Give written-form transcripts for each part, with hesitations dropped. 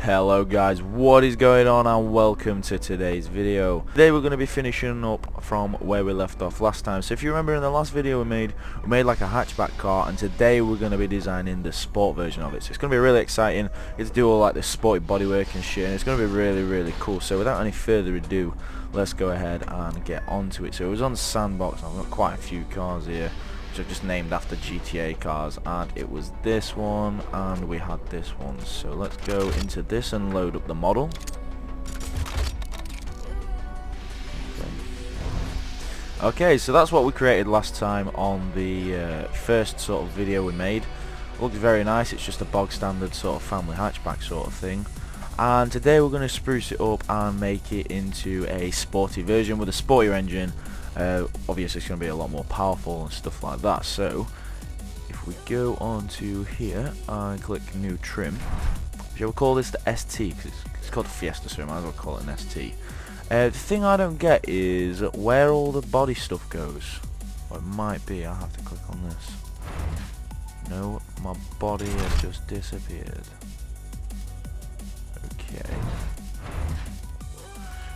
Hello guys, what is going on and welcome to today's video. Today we're going to be finishing up from where we left off last time. So if you remember in the last video we made like a hatchback car, and today we're going to be designing the sport version of it. So it's going to be really exciting. It's to do all like the sporty bodywork and shit, and it's going to be really cool. So without any further ado, let's go ahead and get onto it. So it was on Sandbox. I've got quite a few cars here which I've just named after GTA cars, and it was this one and we had this one. So let's go into this and load up the model. Okay, so that's what we created last time on the first sort of video we made. It looks very nice. It's just a bog standard sort of family hatchback sort of thing, and today we're going to spruce it up and make it into a sporty version with a sportier engine. Obviously it's going to be a lot more powerful and stuff like that. So if we go on to here and click new trim, shall we call this the ST, because it's called Fiesta, so I might as well call it an ST. The thing I don't get is where all the body stuff goes. Or it might be, I'll have to click on this. No, my body has just disappeared. Okay.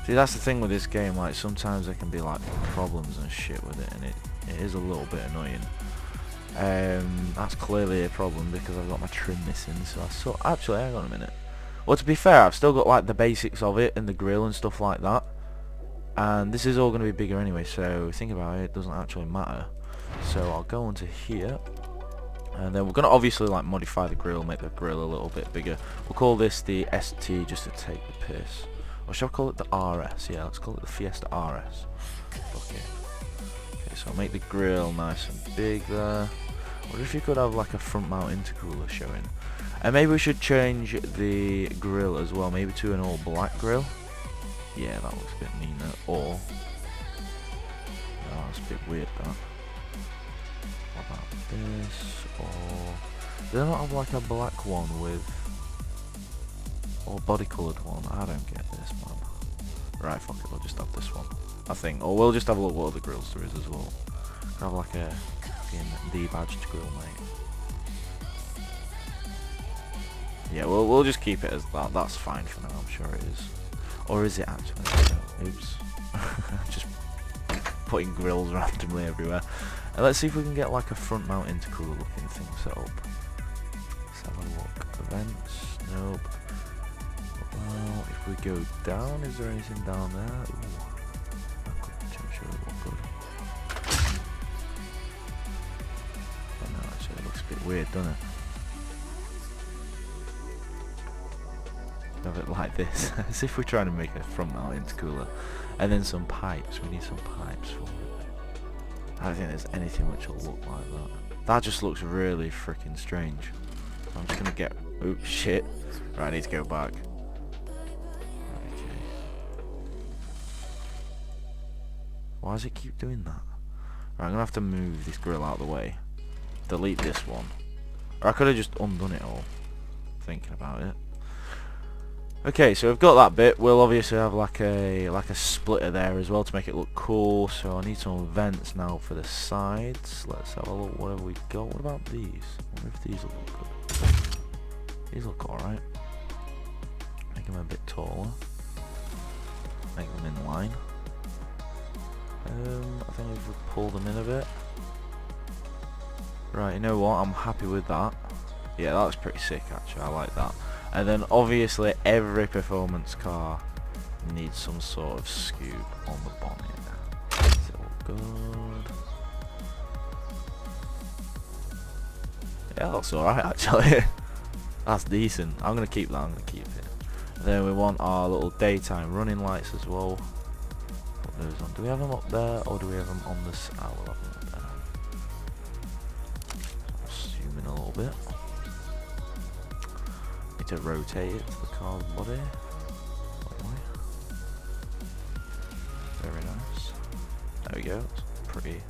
See, that's the thing with this game, like sometimes there can be like problems and shit with it, and it is a little bit annoying. That's clearly a problem because I've got my trim missing, so actually, hang on a minute. Well, to be fair, I've still got like the basics of it and the grill and stuff like that, and this is all going to be bigger anyway, so think about it, it doesn't actually matter. So I'll go onto here, and then we're going to obviously like modify the grill, make the grill a little bit bigger. We'll call this the ST just to take the piss. Or shall I call it the RS? Yeah, let's call it the Fiesta RS. Okay. Okay, so I'll make the grill nice and big there. I wonder if you could have like a front mount intercooler showing. And maybe we should change the grill as well, maybe to an all black grill. Yeah, that looks a bit meaner. Or, oh, that's a bit weird that. What about this? Or, do they not have like a black one with, or body coloured one? I don't get this, man. Right, fuck it, we'll just have this one, I think. Or we'll just have a look what other grills there is as well. Can have like a fucking debadged grill, mate. Yeah, we'll just keep it as that. That's fine for now, I'm sure it is. Or is it actually? Oops. Just putting grills randomly everywhere. And let's see if we can get like a front mount intercooler looking thing set up. Let's have a look. Events, nope. Well, if we go down, is there anything down there? Ooh, that could potentially look good. But no, actually it looks a bit weird, doesn't it? Have it like this, as if we're trying to make a front mount intercooler. And then some pipes, we need some pipes for it. I don't think there's anything which will look like that. That just looks really freaking strange. I'm just gonna get, oops, shit. Right, I need to go back. Why does it keep doing that? Right, I'm gonna have to move this grill out of the way. Delete this one. Or I could have just undone it all, thinking about it. Okay, so we've got that bit. We'll obviously have like a splitter there as well to make it look cool. So I need some vents now for the sides. Let's have a look. What have we got? What about these? I wonder if these will look good. These look alright. Make them a bit taller. Make them in line. I think if we pull them in a bit. Right, you know what? I'm happy with that. Yeah, that looks pretty sick actually. I like that. And then obviously every performance car needs some sort of scoop on the bonnet. Is it all good? Yeah, that's alright actually. That's decent. I'm gonna keep that. I'm gonna keep it. And then we want our little daytime running lights as well. Those on. Do we have them up there, or do we have them on this? Ah, we'll have them up there. Zoom in a little bit. Need to rotate it to the car's body. Very nice. There we go. It's pretty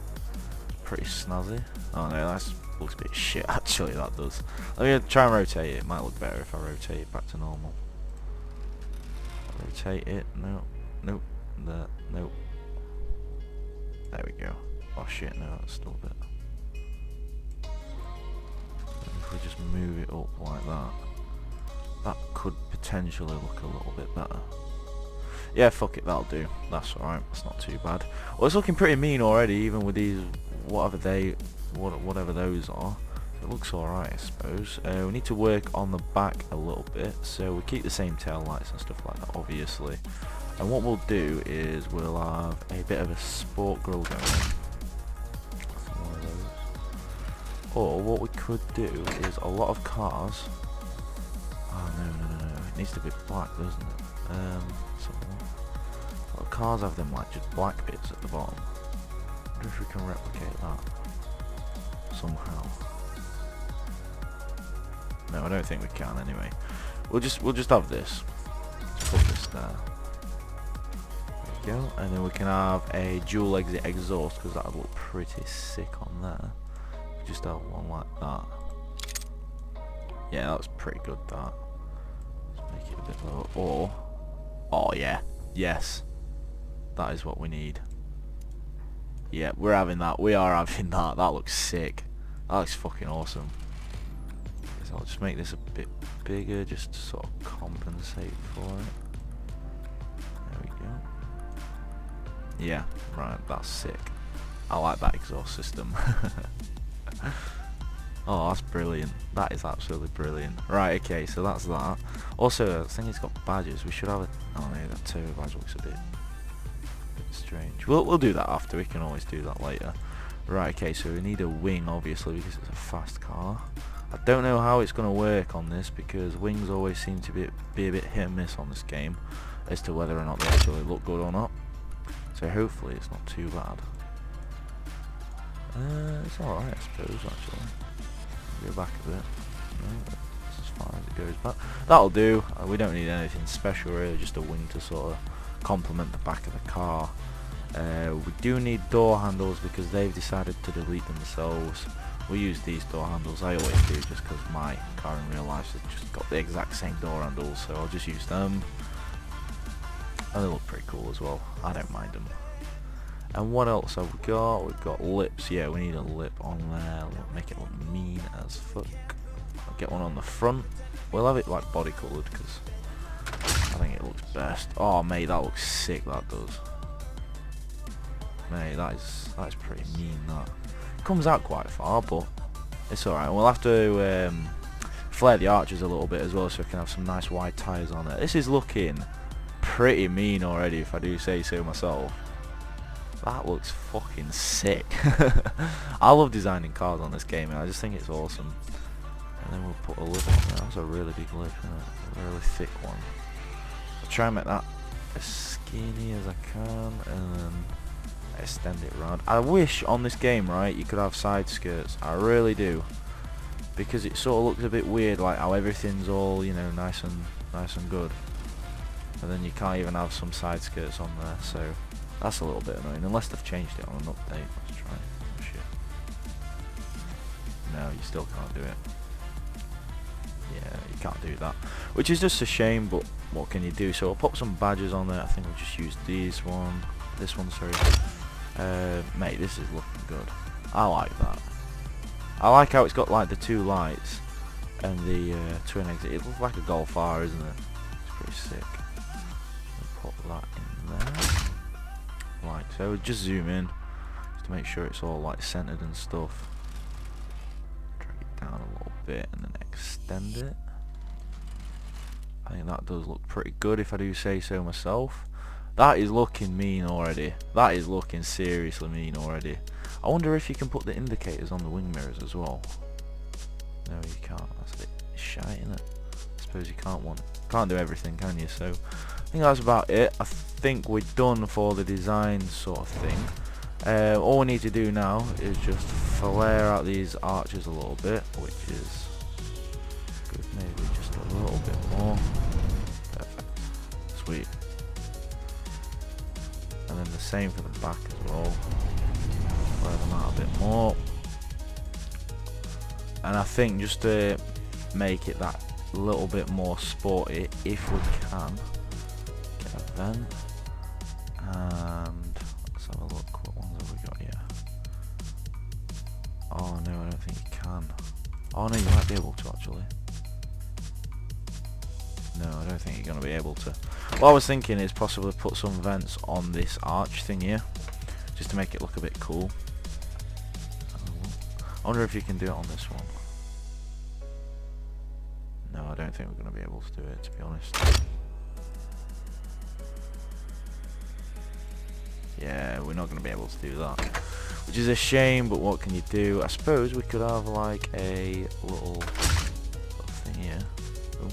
snazzy. Oh no, that looks a bit shit actually. That does. Let me try and rotate it. It might look better if I rotate it back to normal. Rotate it. No. Nope. There. Nope. There we go. Oh shit, no, that's still a bit. And if we just move it up like that, that could potentially look a little bit better. Yeah, fuck it, that'll do. That's alright, that's not too bad. Well, it's looking pretty mean already, even with these, whatever those are. It looks alright, I suppose. We need to work on the back a little bit, so we keep the same tail lights and stuff like that, obviously. And what we'll do is we'll have a bit of a sport grille going on. One of those. Or what we could do is a lot of cars. Oh no, it needs to be black, doesn't it? So a lot of cars have them like just black bits at the bottom. I wonder if we can replicate that somehow. No, I don't think we can anyway. We'll just have this. Let's put this there. There we go. And then we can have a dual exit exhaust because that would look pretty sick on there. Just have one like that. Yeah, that was pretty good, that. Let's make it a bit lower. Or, oh yeah, yes. That is what we need. Yeah, we're having that. We are having that. That looks sick. That looks fucking awesome. So I'll just make this a bit bigger just to sort of compensate for it. There we go. Yeah, right, that's sick. I like that exhaust system. Oh, that's brilliant. That is absolutely brilliant. Right, okay, so that's that. Also, I think it's got badges. We should have a... Oh no, that turbo badge looks a bit strange. We'll do that after. We can always do that later. Right, okay, so we need a wing, obviously, because it's a fast car. I don't know how it's going to work on this, because wings always seem to be a bit hit and miss on this game, as to whether or not they actually look good or not. So hopefully it's not too bad. It's alright, I suppose, actually. Go back a bit. No, that's as far as it goes back. That'll do. We don't need anything special really, just a wing to sort of complement the back of the car. We do need door handles because they've decided to delete themselves. We use these door handles, I always do, just because my car in real life has just got the exact same door handles, so I'll just use them. And they look pretty cool as well, I don't mind them. And what else have we got? We've got lips. Yeah, we need a lip on there. Make it look mean as fuck. I'll get one on the front. We'll have it like body coloured because I think it looks best. Oh mate, that looks sick, that does. Mate, that is pretty mean, that. It comes out quite far, but it's alright. We'll have to flare the arches a little bit as well so we can have some nice wide tyres on it. This is looking pretty mean already, if I do say so myself. That looks fucking sick. I love designing cars on this game and I just think it's awesome. And then we'll put a lip on there. That's a really big lip, isn't it? A really thick one. I'll try and make that as skinny as I can and then extend it around. I wish on this game, right, you could have side skirts. I really do. Because it sort of looks a bit weird, like how everything's all, you know, nice and good. And then you can't even have some side skirts on there, so that's a little bit annoying, unless they've changed it on an update. Let's try. Oh shit. No, you still can't do it. Yeah, you can't do that. Which is just a shame, but what can you do? So I'll pop some badges on there. I think we'll just use this one, sorry. Mate, this is looking good. I like that. I like how it's got like the two lights and the twin exit. It looks like a Golf R, isn't it? It's pretty sick. I'll put that in there. Right, so just zoom in just to make sure it's all like centered and stuff. Drag it down a little bit and then extend it. I think that does look pretty good if I do say so myself. That is looking mean already. That is looking seriously mean already. I wonder if you can put the indicators on the wing mirrors as well. No, you can't. That's a bit shy, isn't it? I suppose you can't do everything, can you? So I think that's about it. I think we're done for the design sort of thing. All we need to do now is just flare out these arches a little bit, which is good. Maybe just a little bit more. Perfect. Sweet. And then the same for the back as well. Flare them out a bit more. And I think just to make it that little bit more sporty, if we can, get a vent. And let's have a look, what ones have we got here? Oh no, I don't think you can. Oh no, you might be able to actually. No, I don't think you're going to be able to. What I was thinking is possibly put some vents on this arch thing here, just to make it look a bit cool. I wonder if you can do it on this one. No, I don't think we're going to be able to do it, to be honest. Yeah, we're not going to be able to do that, which is a shame, but what can you do? I suppose we could have like a little thing here. Oh,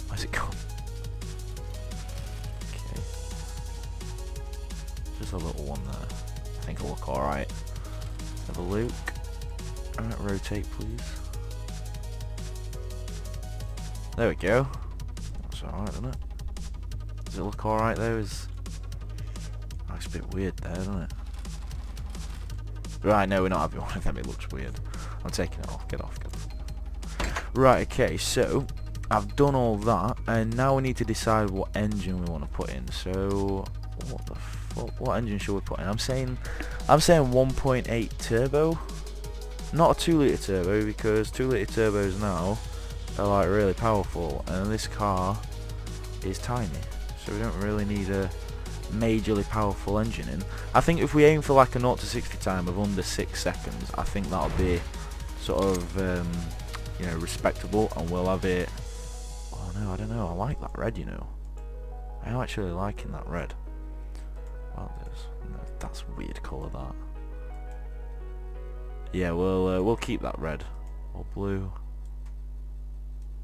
where's it gone? Okay, just a little one there. I think it'll look alright. Have a look. Alright, rotate please. There we go. That's alright, isn't it? Does it look alright though? Oh, it's a bit weird there, isn't it? Right, no, we're not having one of them. It looks weird. I'm taking it off. Get off, get off. Right, okay, so I've done all that, and now we need to decide what engine we want to put in. So, what the fuck? What engine should we put in? I'm saying 1.8 turbo, not a 2 litre turbo, because 2 litre turbos now are like really powerful, and this car is tiny, so we don't really need a majorly powerful engine in. I think if we aim for like a 0 to 60 time of under 6 seconds, I think that'll be sort of you know, respectable, and we'll have it. Oh no, I don't know, I like that red, you know. I am actually liking that red. Well, no, that's a weird colour, that. Yeah, we'll keep that red. Or blue.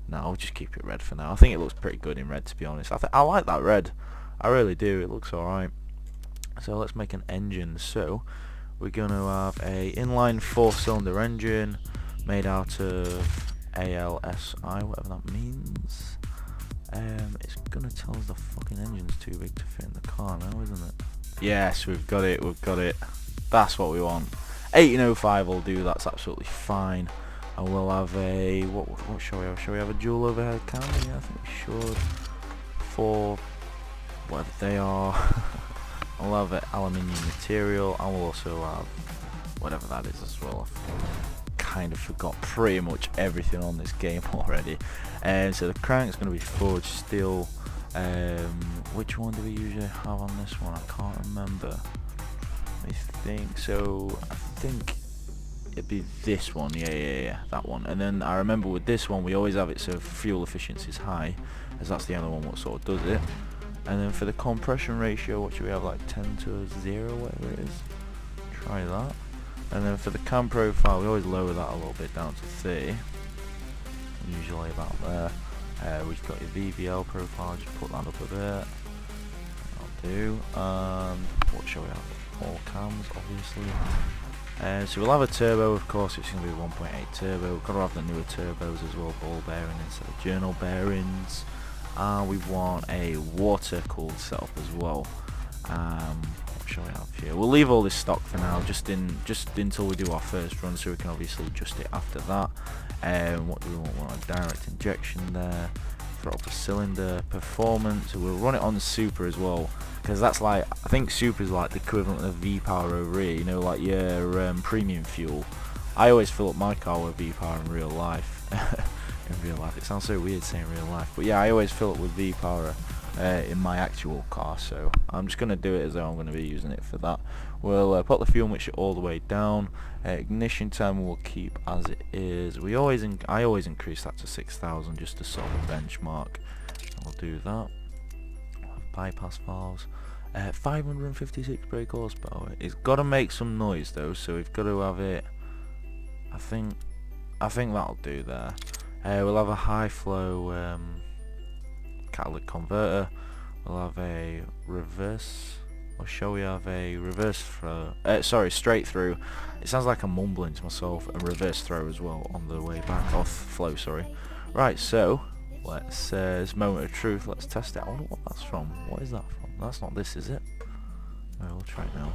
No, I'll just keep it red for now. I think it looks pretty good in red, to be honest. I like that red. I really do. It looks alright. So let's make an engine. So we're going to have a inline 4-cylinder engine made out of ALSI, whatever that means. It's going to tell us the fucking engine's too big to fit in the car now, isn't it? Yes, we've got it. We've got it. That's what we want. 1805 will do. That's absolutely fine. And we'll have a what shall we have? Shall we have a dual overhead cam? Yeah, I think we should. For whatever they are. We'll have an aluminium material, and we'll also have whatever that is as well. I've kind of forgot pretty much everything on this game already. And so the crank's going to be forged steel. Which one do we usually have on this one? I can't remember. I think so. I think it'd be this one. Yeah, that one. And then I remember with this one, we always have it so fuel efficiency is high, as that's the only one what sort of does it. And then for the compression ratio, what should we have, like 10 to 0, whatever it is? Try that. And then for the cam profile, we always lower that a little bit down to 30. Usually about there. We've got your VBL profile, just put that up a bit. That'll do. What shall we have? All cams, obviously. So we'll have a turbo, of course. It's going to be 1.8 turbo. We've got to have the newer turbos as well, ball bearing instead of journal bearings. We want a water cooled setup as well. What shall we have here? We'll leave all this stock for now, just until we do our first run, so we can obviously adjust it after that. What do we want? We want a direct injection there. Throttle cylinder performance. We'll run it on super as well, because that's like, I think super is like the equivalent of V-Power over here, you know, like your premium fuel. I always fill up my car with V-Power in real life. In real life, it sounds so weird saying real life, but yeah, I always fill it with V-Power in my actual car, so I'm just going to do it as though I'm going to be using it for that. We'll put the fuel mixture all the way down. Ignition time we'll keep as it is. I always increase that to 6,000 just to sort of benchmark. I'll do that. Bypass valves. 556 brake horsepower. It's got to make some noise though, so we've got to have it. I think that'll do there. We'll have a high flow catalytic converter. We'll have a reverse, or shall we have a reverse throw? Sorry, straight through. It sounds like I'm mumbling to myself. A reverse throw as well on the way back, off flow, sorry. Right, so let's this moment of truth. Let's test it. I wonder what that's from. What is that from? That's not this, is it? No, we'll try it now.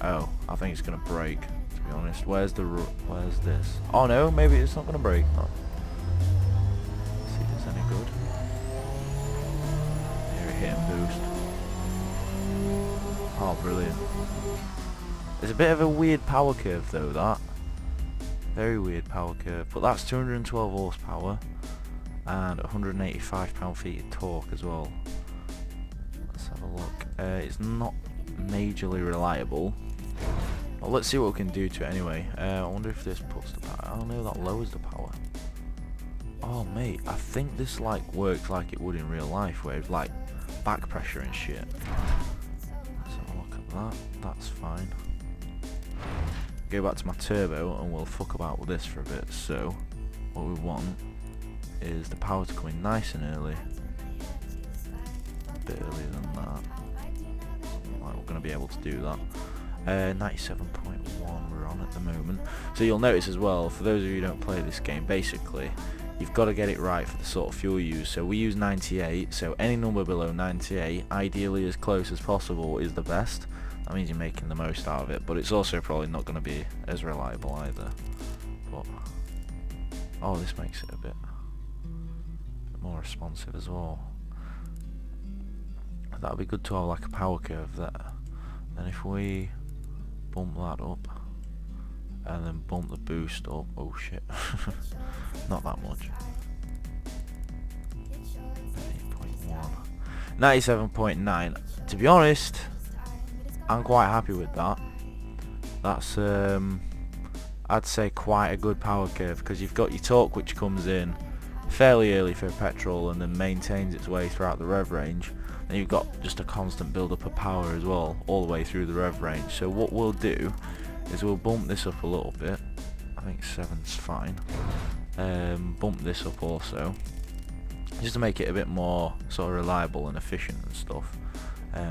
Oh, I think it's gonna break. To be honest, where's this? Oh no, maybe it's not gonna break. Oh. Let's see if it's any good. Here, hit and boost. Oh, brilliant. There's a bit of a weird power curve though, that. Very weird power curve, but that's 212 horsepower. and 185 pound-feet of torque as well. Let's have a look. It's not majorly reliable. Well, let's see what we can do to it anyway. I wonder if this puts the power. Oh no, that lowers the power. Oh mate, I think this like works like it would in real life, where it's like back pressure and shit. Let's have a look at that. That's fine. Go back to my turbo and we'll fuck about with this for a bit. So what we want is the power to come in nice and early. A bit earlier than that. Like we're going to be able to do that. 97.1 we're on at the moment. So you'll notice as well, for those of you who don't play this game, basically you've got to get it right for the sort of fuel you use. So we use 98, so any number below 98, ideally as close as possible, is the best. That means you're making the most out of it, but it's also probably not going to be as reliable either. But oh, this makes it a bit more responsive as well. That would be good to have like a power curve there. And if we bump that up and then bump the boost up, oh shit, not that much. 8.1, 97.9. To be honest, I'm quite happy with that. That's I'd say quite a good power curve, because you've got your torque which comes in fairly early for petrol and then maintains its way throughout the rev range. And you've got just a constant build up of power as well, all the way through the rev range. So what we'll do is we'll bump this up a little bit. I think 7's fine. Bump this up also, just to make it a bit more sort of reliable and efficient and stuff.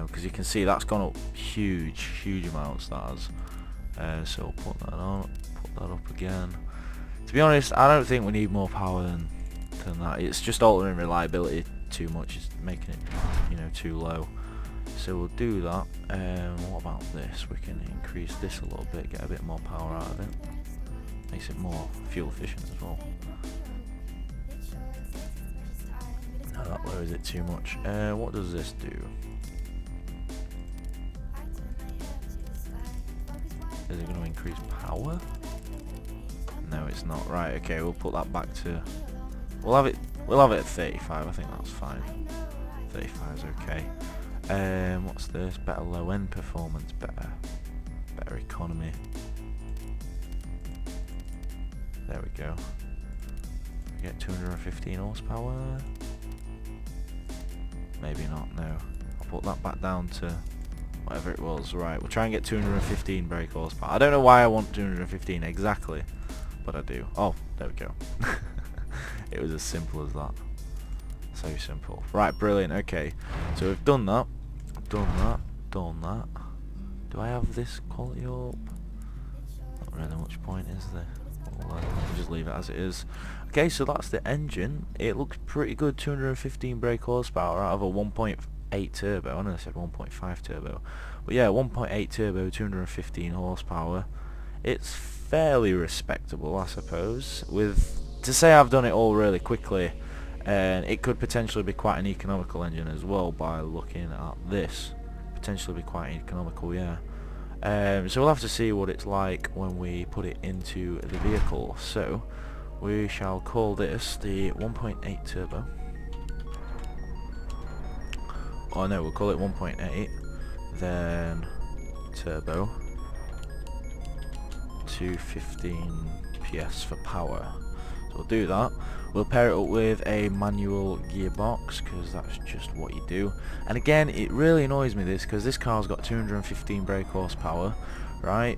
Because you can see that's gone up huge amounts, that has. So we'll put that on, put that up again. To be honest, I don't think we need more power than that. It's just altering reliability too much, it's making it, you know, too low. So we'll do that. What about this? We can increase this a little bit, get a bit more power out of it. Makes it more fuel efficient as well. No, that lowers it too much. What does this do? Is it going to increase power? No, it's not. Right, okay, we'll put that back to... We'll have it at 35, I think that's fine. 35 is okay. What's this? Better low end performance, better economy. There we go. We get 215 horsepower. Maybe not, no. I'll put that back down to whatever it was. Right, we'll try and get 215 brake horsepower. I don't know why I want 215 exactly, but I do. Oh, there we go. It was as simple as that. So simple. Right, brilliant. Okay, so we've done that. Done that. Do I have this quality up? Not really much point, is there? We'll just leave it as it is. Okay, so that's the engine. It looks pretty good. 215 brake horsepower out of a 1.8 turbo. I know I said 1.5 turbo, but yeah, 1.8 turbo, 215 horsepower. It's fairly respectable, I suppose. To say I've done it all really quickly, and it could potentially be quite an economical engine as well by looking at this. Potentially be quite economical, yeah. So we'll have to see what it's like when we put it into the vehicle. So we shall call this the 1.8 turbo. Oh no, we'll call it 1.8, then turbo, 215 PS for power. So we'll do that. We'll pair it up with a manual gearbox, because that's just what you do. And again, it really annoys me this, because this car's got 215 brake horsepower, right?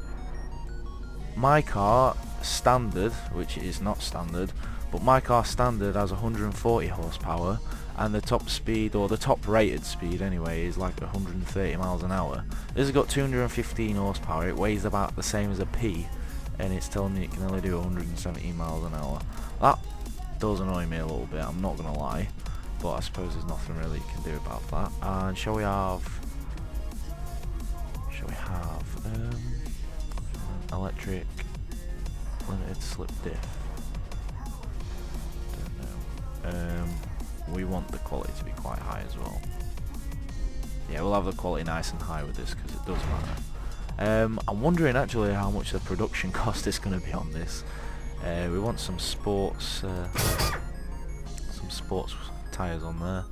My car standard, which is not standard, but my car standard has 140 horsepower, and the top speed, or the top rated speed anyway, is like 130 miles an hour. This has got 215 horsepower. It weighs about the same as a pea, and it's telling me it can only do 117 miles an hour. That does annoy me a little bit, I'm not gonna lie, but I suppose there's nothing really you can do about that. And shall we have electric limited slip diff? Don't know. We want the quality to be quite high as well. Yeah, we'll have the quality nice and high with this, because it does matter. I'm wondering actually how much the production cost is going to be on this. We want some sports sports tyres on there.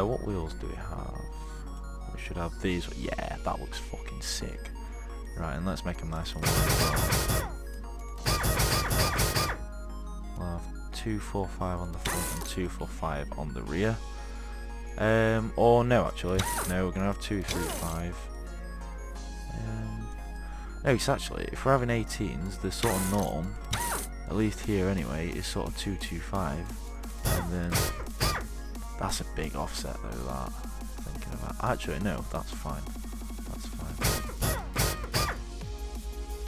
What wheels do we have? We should have these. Yeah, that looks fucking sick. Right, and let's make them nice and wide as well. We'll have 245 on the front and 245 on the rear. Or no, actually, no, we're gonna have 235. No, it's actually, if we're having 18s, the sort of norm, at least here anyway, is sort of 225, and then that's a big offset though. That thinking about, actually, no, that's fine. That's fine.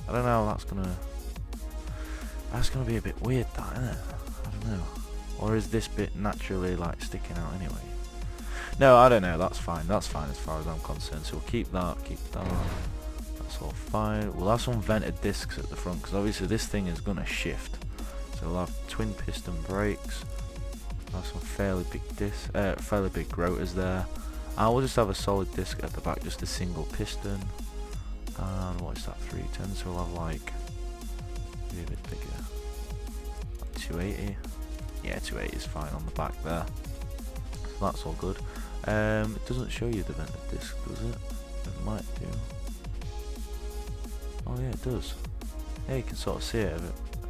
I don't know. That's gonna be a bit weird, that, isn't it? I don't know. Or is this bit naturally like sticking out anyway? No, I don't know. That's fine. That's fine as far as I'm concerned. So we'll keep that. Keep that. That's all fine. We'll have some vented discs at the front because obviously this thing is gonna shift. So we'll have twin piston brakes. We'll have some fairly big rotors there. And we'll just have a solid disc at the back, just a single piston. And what is that? 310. So we'll have like maybe a bit bigger. Like 280. Yeah, 280 is fine on the back there. So that's all good. It doesn't show you the vented disc, does it? It might do. Oh yeah, it does. Yeah, you can sort of see it a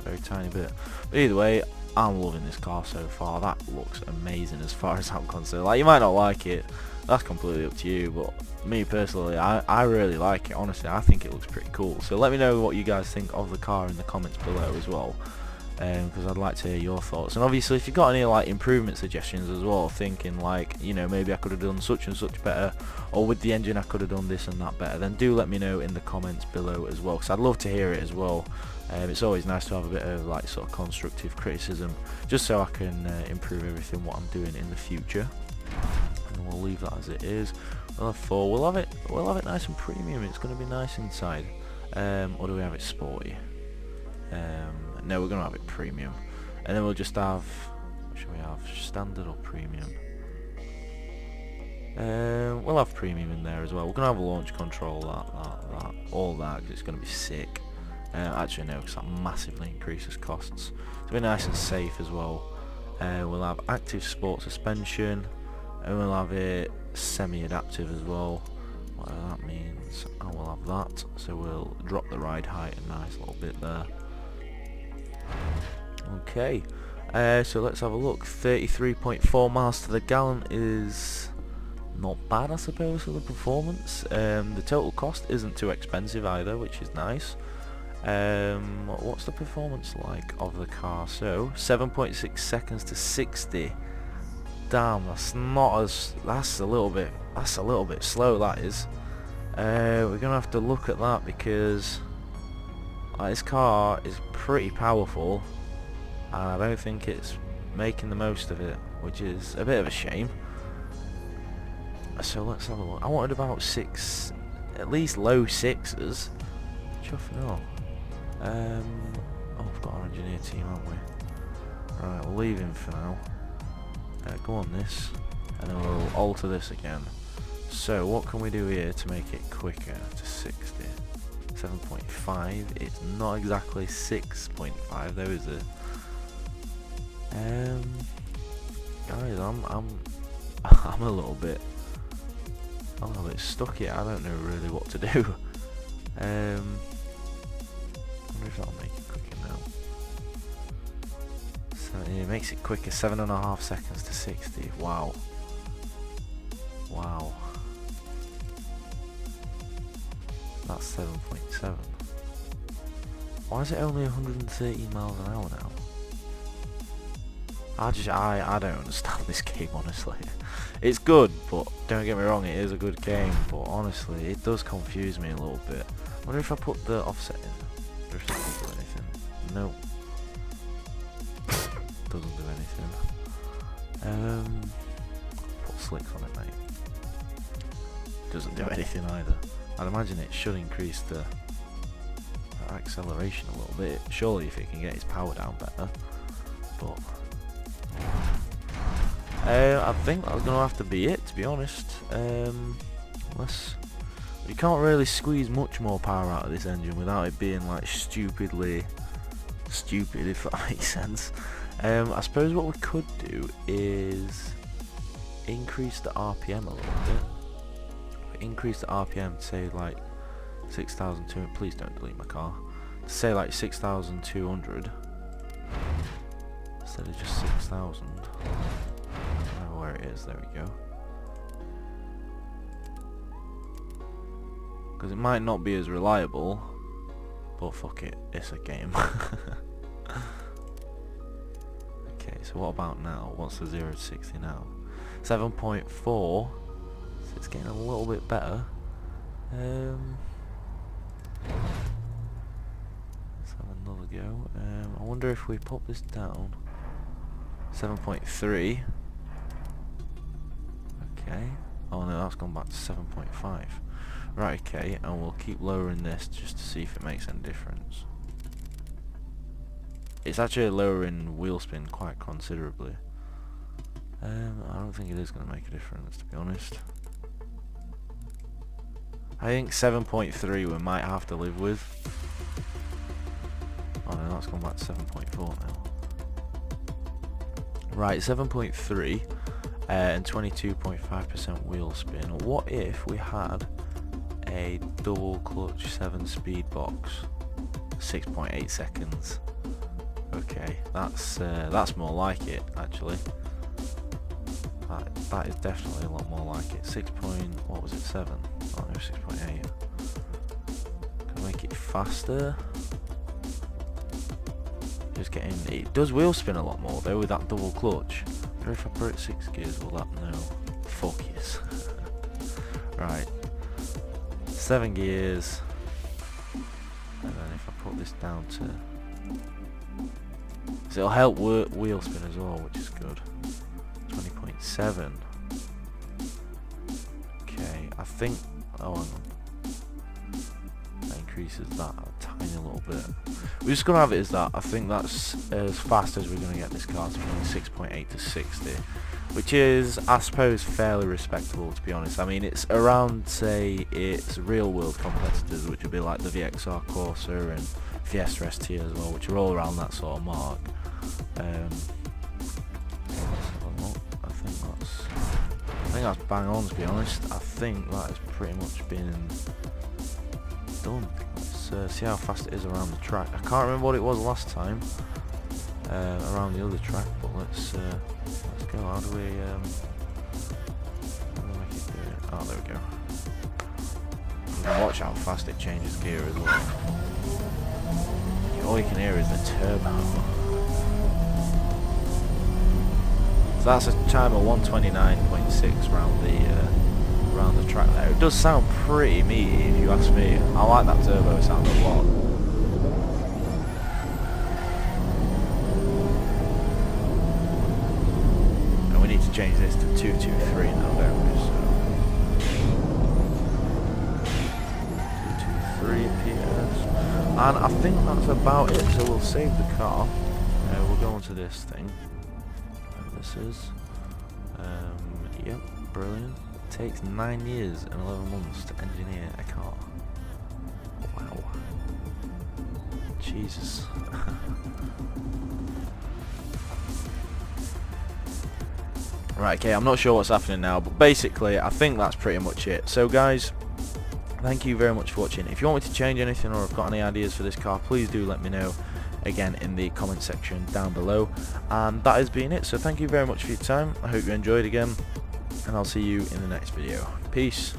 very tiny bit. But either way, I'm loving this car so far. That looks amazing as far as I'm concerned. Like, you might not like it, that's completely up to you, but me personally, I really like it. Honestly, I think it looks pretty cool. So let me know what you guys think of the car in the comments below as well, because I'd like to hear your thoughts. And obviously, if you've got any like improvement suggestions as well, thinking like, you know, maybe I could have done such and such better, or with the engine I could have done this and that better, then do let me know in the comments below as well, because I'd love to hear it as well. It's always nice to have a bit of like sort of constructive criticism, just so I can improve everything what I'm doing in the future. And we'll leave that as it is. We'll have 4. We'll have it nice and premium. It's going to be nice inside. Or do we have it sporty? No, we're going to have it premium. And then we'll just have, what should we have? Standard or premium? We'll have premium in there as well. We're going to have a launch control, that, all that, because it's going to be sick. Actually no, because that massively increases costs. It'll be nice and safe as well. We'll have active sport suspension, and we'll have it semi-adaptive as well, whatever that means, and we'll have that. So we'll drop the ride height a nice little bit there. Okay, so let's have a look. 33.4 miles to the gallon is not bad, I suppose, for the performance. The total cost isn't too expensive either, which is nice. What's the performance like of the car? So 7.6 seconds to 60. Damn, that's a little bit slow, that is. We're gonna have to look at that, because this car is pretty powerful and I don't think it's making the most of it, which is a bit of a shame. So let's have a look. I wanted about 6, at least low 6s. Chuff no. Oh, we've got our engineer team, haven't we? Right, we'll leave him for now. Go on this, and then we'll alter this again. So what can we do here to make it quicker to 60? 7.5. It's not exactly 6.5 though, is it? Guys, I'm a little bit stuck here. I don't know really what to do. I wonder if that'll make it quicker now. So it makes it quicker, 7.5 seconds to 60. Wow. Wow. That's 7.7. Why is it only 130 miles an hour now? I don't understand this game, honestly. It's good, but don't get me wrong, it is a good game, but honestly, it does confuse me a little bit. I wonder if I put the offset in. I wonder if that will do anything. Nope. Doesn't do anything. Put slicks on it, mate. Doesn't do anything either. I'd imagine it should increase the acceleration a little bit, surely, if it can get its power down better. But I think that's going to have to be it, to be honest. Unless you can't really squeeze much more power out of this engine without it being like stupid, if that makes sense. I suppose what we could do is increase the RPM a little bit. Increase the RPM to say like 6,200. Please don't delete my car. To say like 6,200 instead of just 6,000. I don't know where it is. There we go. Because it might not be as reliable, but fuck it, it's a game. Okay, so what about now? What's the 0 to 60 now? 7.4. So it's getting a little bit better. Let's have another go. I wonder if we pop this down. 7.3. Okay. Oh no, that's gone back to 7.5. Right, okay, and we'll keep lowering this just to see if it makes any difference. It's actually lowering wheel spin quite considerably. I don't think it is going to make a difference, to be honest. I think 7.3 we might have to live with. Oh no, that's gone back to 7.4 now. Right, 7.3 and 22.5% wheel spin. What if we had a double clutch 7-speed box, 6.8 seconds? Okay, that's more like it actually. That is definitely a lot more like it. 7? Oh no, 6.8. Can I make it faster? Just getting, it does wheel spin a lot more though with that double clutch. I wonder if I put it 6 gears, will that? No. Fuck yes. Right. 7 gears. And then if I put this down to, so it'll help wheel spin as well, which is good. 20.7. Okay, I think, oh hang on. That increases that a tiny little bit. We're just going to have it as that. I think that's as fast as we're going to get this car to be 6.8 to 60. Which is, I suppose, fairly respectable, to be honest. I mean, it's around, say, its real-world competitors, which would be like the VXR Corsa and Fiesta ST as well, which are all around that sort of mark. I think that's bang on, to be honest. I think that has pretty much been done. Let's see how fast it is around the track. I can't remember what it was last time around the other track, but let's go. How do we make it do it? Oh, there we go. You can watch how fast it changes gear as well. All you can hear is the turbo. So that's a time of 129.6 around the track there. It does sound pretty meaty if you ask me. I like that turbo sound a lot. And we need to change this to 223 now, don't we? So 223 PS. And I think that's about it. So we'll save the car. We'll go on to this thing. This is yep, brilliant. It takes 9 years and 11 months to engineer a car. Wow. Jesus. Right, okay, I'm not sure what's happening now, but basically I think that's pretty much it. So guys, thank you very much for watching. If you want me to change anything or have got any ideas for this car, please do let me know again in the comment section down below. And that has been it, so thank you very much for your time. I hope you enjoyed again, and I'll see you in the next video. Peace.